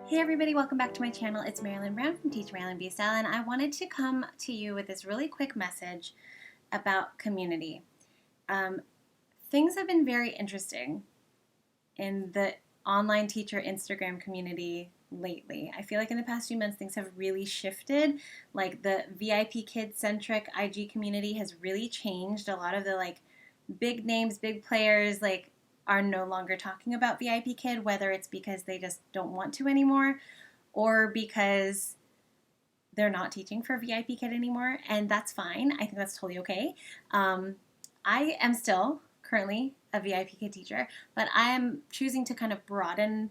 Hey everybody, welcome back to my channel. It's Marilyn Brown from Teach Marilyn Be Style, and I wanted to come to you with this really quick message about community. Things have been very interesting in the online teacher Instagram community lately. I feel like in the past few months things have really shifted. Like the VIPKid centric IG community has really changed. A lot of the big names, big players are no longer talking about VIPKid, whether it's because they just don't want to anymore or because they're not teaching for VIPKid anymore, and that's fine. I think that's totally okay. I am still currently a VIPKid teacher, but I am choosing to kind of broaden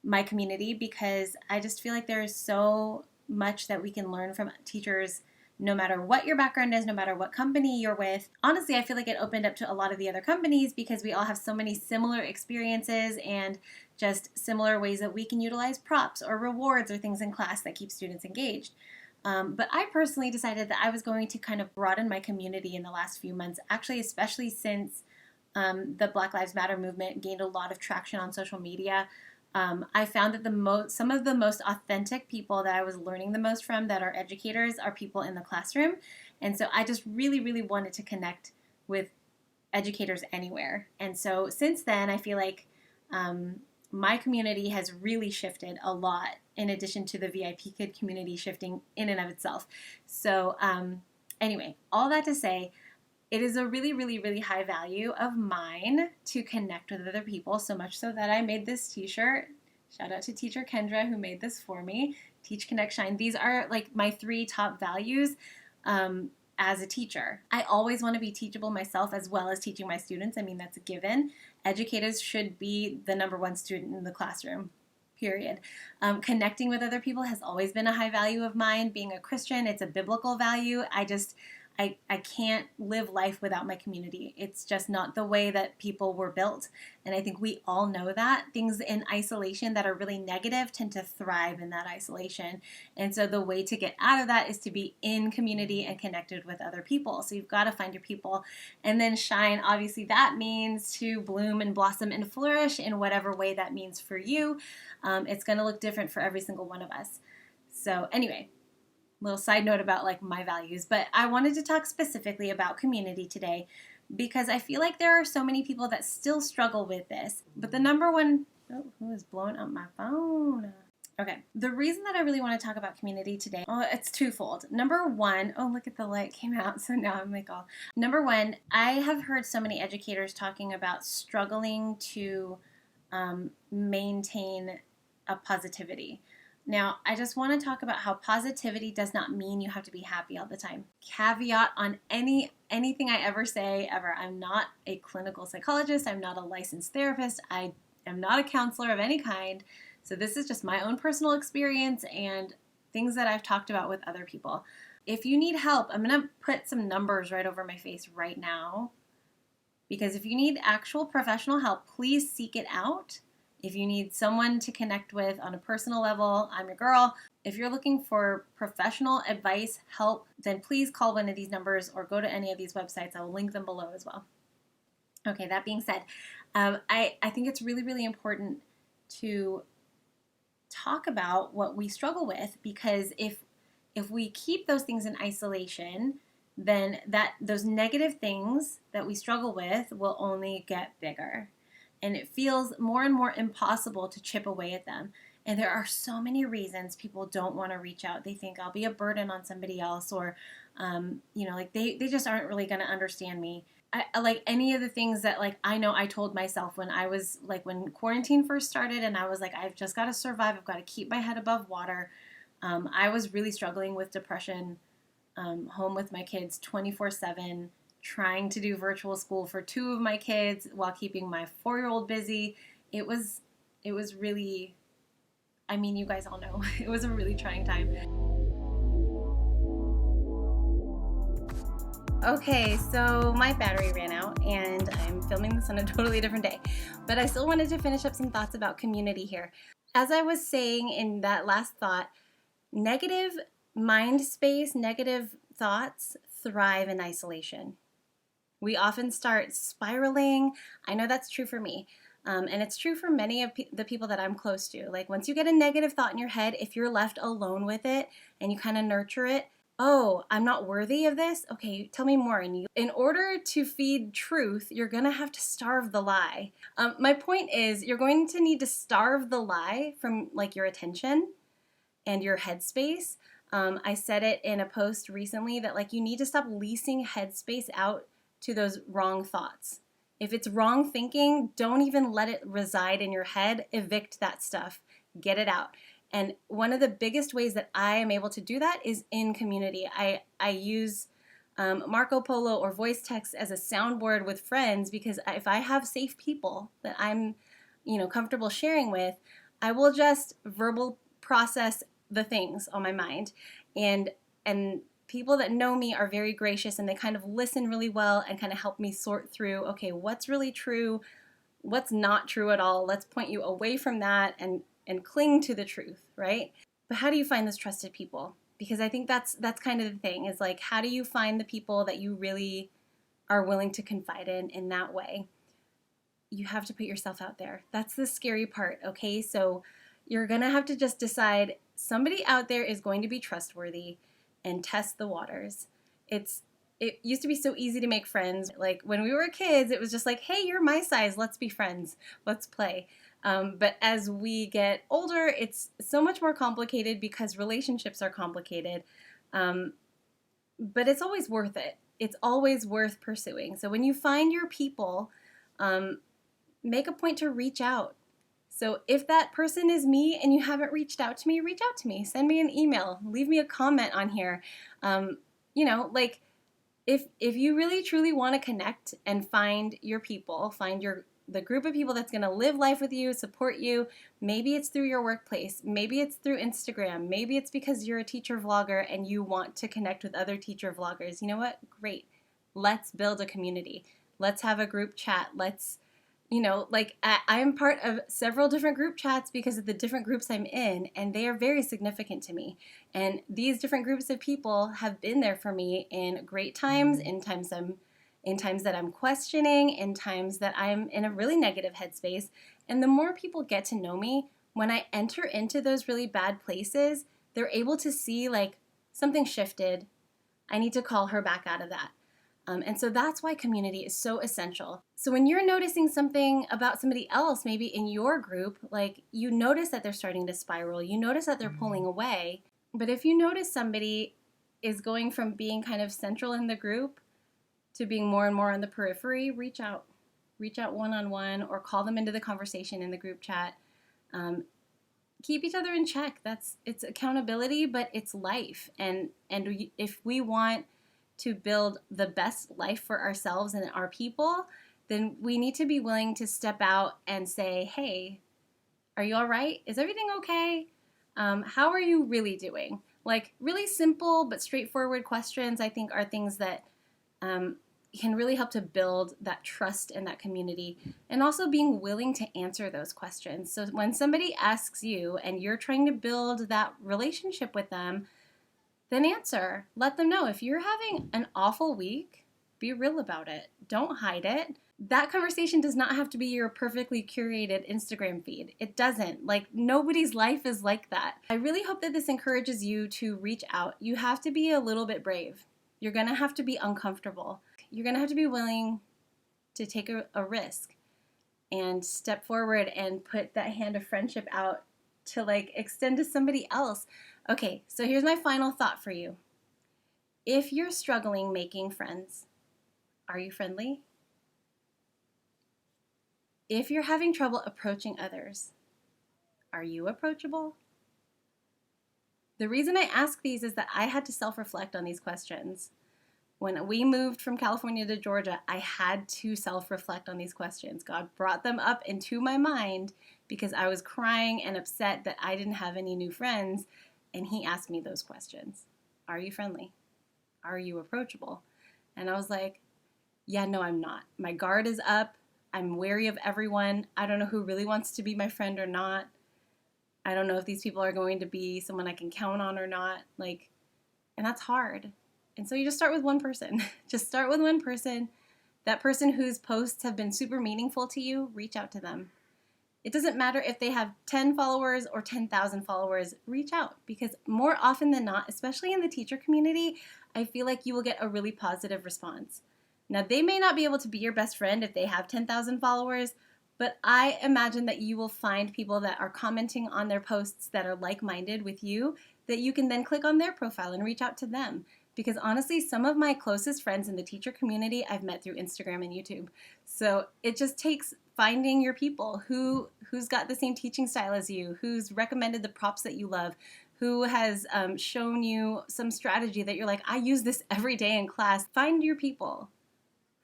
my community because I just feel like there is so much that we can learn from teachers no matter what your background is, no matter what company you're with. Honestly, I feel like it opened up to a lot of the other companies because we all have so many similar experiences and just similar ways that we can utilize props or rewards or things in class that keep students engaged. But I personally decided that I was going to kind of broaden my community in the last few months, actually, especially since the Black Lives Matter movement gained a lot of traction on social media. I found that some of the most authentic people that I was learning the most from that are educators are people in the classroom. And so I just really, really wanted to connect with educators anywhere. And so since then, I feel like my community has really shifted a lot in addition to the VIPKid community shifting in and of itself. So anyway, all that to say, it is a really, really, really high value of mine to connect with other people, so much so that I made this t-shirt. Shout out to teacher Kendra who made this for me. Teach, Connect, Shine. These are like my 3 top values as a teacher. I always want to be teachable myself as well as teaching my students. I mean, that's a given. Educators should be the #1 student in the classroom. Period. Connecting with other people has always been a high value of mine. Being a Christian, it's a biblical value. I can't live life without my community. It's just not the way that people were built. And I think we all know that. Things in isolation that are really negative tend to thrive in that isolation. And so the way to get out of that is to be in community and connected with other people. So you've got to find your people and then shine. Obviously, that means to bloom and blossom and flourish in whatever way that means for you. It's going to look different for every single one of us. So anyway, little side note about my values, but I wanted to talk specifically about community today because I feel like there are so many people that still struggle with this. But the #1, oh, who is blowing up my phone? Okay, the reason that I really want to talk about community today, it's twofold. #1, oh, look at the light came out, so now I'm like all. #1, I have heard so many educators talking about struggling to maintain a positivity. Now, I just want to talk about how positivity does not mean you have to be happy all the time. Caveat on anything I ever say ever. I'm not a clinical psychologist. I'm not a licensed therapist. I am not a counselor of any kind. So this is just my own personal experience and things that I've talked about with other people. If you need help, I'm going to put some numbers right over my face right now. Because if you need actual professional help, please seek it out. If you need someone to connect with on a personal level, I'm your girl. If you're looking for professional advice, help, then please call one of these numbers or go to any of these websites. I will link them below as well. Okay, that being said, I think it's really, really important to talk about what we struggle with because if we keep those things in isolation, then those negative things that we struggle with will only get bigger. And it feels more and more impossible to chip away at them. And there are so many reasons people don't want to reach out. They think I'll be a burden on somebody else or, they just aren't really going to understand me. Like any of the things that I know I told myself when I was when quarantine first started and I was like, I've just got to survive. I've got to keep my head above water. I was really struggling with depression, home with my kids 24/7. Trying to do virtual school for 2 of my kids while keeping my 4-year-old busy. It was really, I mean, you guys all know, it was a really trying time. Okay, so my battery ran out and I'm filming this on a totally different day, but I still wanted to finish up some thoughts about community here. As I was saying in that last thought, negative mind space, negative thoughts thrive in isolation. We often start spiraling. I know that's true for me. And it's true for many of the people that I'm close to. Like once you get a negative thought in your head, if you're left alone with it and you kind of nurture it, oh, I'm not worthy of this? Okay, tell me more. And in order to feed truth, you're going to have to starve the lie. My point is, you're going to need to starve the lie from like your attention and your headspace. I said it in a post recently that like you need to stop leasing headspace out to those wrong thoughts. If it's wrong thinking, don't even let it reside in your head. Evict that stuff. Get it out. And one of the biggest ways that I am able to do that is in community. I use Marco Polo or voice text as a soundboard with friends, because if I have safe people that I'm, comfortable sharing with, I will just verbal process the things on my mind. And people that know me are very gracious, and they kind of listen really well and kind of help me sort through, okay, what's really true, what's not true at all. Let's point you away from that and cling to the truth, right? But how do you find those trusted people? Because I think that's kind of the thing, is like, how do you find the people that you really are willing to confide in that way? You have to put yourself out there. That's the scary part, okay? So you're gonna have to just decide somebody out there is going to be trustworthy and test the waters. It used to be so easy to make friends. Like when we were kids, it was just like, hey, you're my size, let's be friends, let's play. But as we get older, it's so much more complicated because relationships are complicated. But it's always worth it. It's always worth pursuing. So when you find your people, make a point to reach out. So if that person is me and you haven't reached out to me, reach out to me. Send me an email. Leave me a comment on here. Like if you really truly want to connect and find your people, find the group of people that's going to live life with you, support you. Maybe it's through your workplace. Maybe it's through Instagram. Maybe it's because you're a teacher vlogger and you want to connect with other teacher vloggers. You know what? Great. Let's build a community. Let's have a group chat. Let's, I'm part of several different group chats because of the different groups I'm in, and they are very significant to me. And these different groups of people have been there for me in great times, in times that I'm questioning, in times that I'm in a really negative headspace. And the more people get to know me, when I enter into those really bad places, they're able to see like something shifted. I need to call her back out of that. And so that's why community is so essential. So when you're noticing something about somebody else, maybe in your group, like you notice that they're starting to spiral, you notice that they're pulling away. But if you notice somebody is going from being kind of central in the group to being more and more on the periphery, reach out one-on-one or call them into the conversation in the group chat. Keep each other in check. It's accountability, but it's life. And if we want to build the best life for ourselves and our people, then we need to be willing to step out and say, hey, are you all right? Is everything okay? How are you really doing? Like really simple but straightforward questions, I think, are things that can really help to build that trust in that community, and also being willing to answer those questions. So when somebody asks you and you're trying to build that relationship with them, then answer. Let them know. If you're having an awful week, be real about it. Don't hide it. That conversation does not have to be your perfectly curated Instagram feed. It doesn't. Like, nobody's life is like that. I really hope that this encourages you to reach out. You have to be a little bit brave. You're going to have to be uncomfortable. You're going to have to be willing to take a risk and step forward and put that hand of friendship out to like extend to somebody else. Okay, so here's my final thought for you. If you're struggling making friends, are you friendly? If you're having trouble approaching others, are you approachable? The reason I ask these is that I had to self-reflect on these questions. When we moved from California to Georgia, I had to self-reflect on these questions. God brought them up into my mind because I was crying and upset that I didn't have any new friends, and He asked me those questions. Are you friendly? Are you approachable? And I was like, yeah, no, I'm not. My guard is up. I'm wary of everyone. I don't know who really wants to be my friend or not. I don't know if these people are going to be someone I can count on or not. And that's hard. And so you just start with one person. Just start with one person That person whose posts have been super meaningful to you, reach out to them. It doesn't matter if they have 10 followers or 10,000 followers, reach out, because more often than not, especially in the teacher community, I feel like you will get a really positive response. Now, they may not be able to be your best friend if they have 10,000 followers, but I imagine that you will find people that are commenting on their posts that are like-minded with you, that you can then click on their profile and reach out to them. Because honestly, some of my closest friends in the teacher community I've met through Instagram and YouTube. So it just takes finding your people who's got the same teaching style as you, who's recommended the props that you love, who has shown you some strategy that you're like, I use this every day in class. Find your people.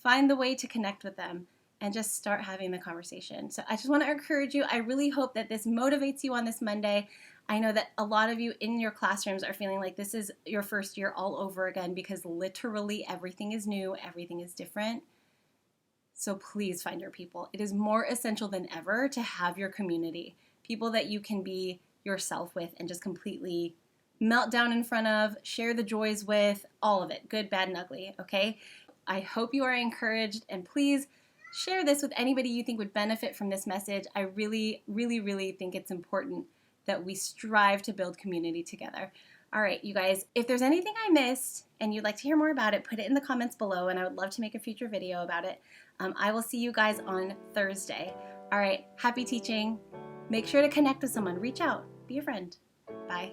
Find the way to connect with them and just start having the conversation. So I just want to encourage you. I really hope that this motivates you on this Monday. I know that a lot of you in your classrooms are feeling like this is your first year all over again, because literally everything is new, everything is different. So please find your people. It is more essential than ever to have your community, people that you can be yourself with and just completely melt down in front of, share the joys with, all of it, good, bad, and ugly, okay? I hope you are encouraged, and please share this with anybody you think would benefit from this message. I really, really, really think it's important that we strive to build community together. All right, you guys, if there's anything I missed and you'd like to hear more about it, put it in the comments below, and I would love to make a future video about it. I will see you guys on Thursday. All right, happy teaching. Make sure to connect with someone. Reach out. Be a friend. Bye.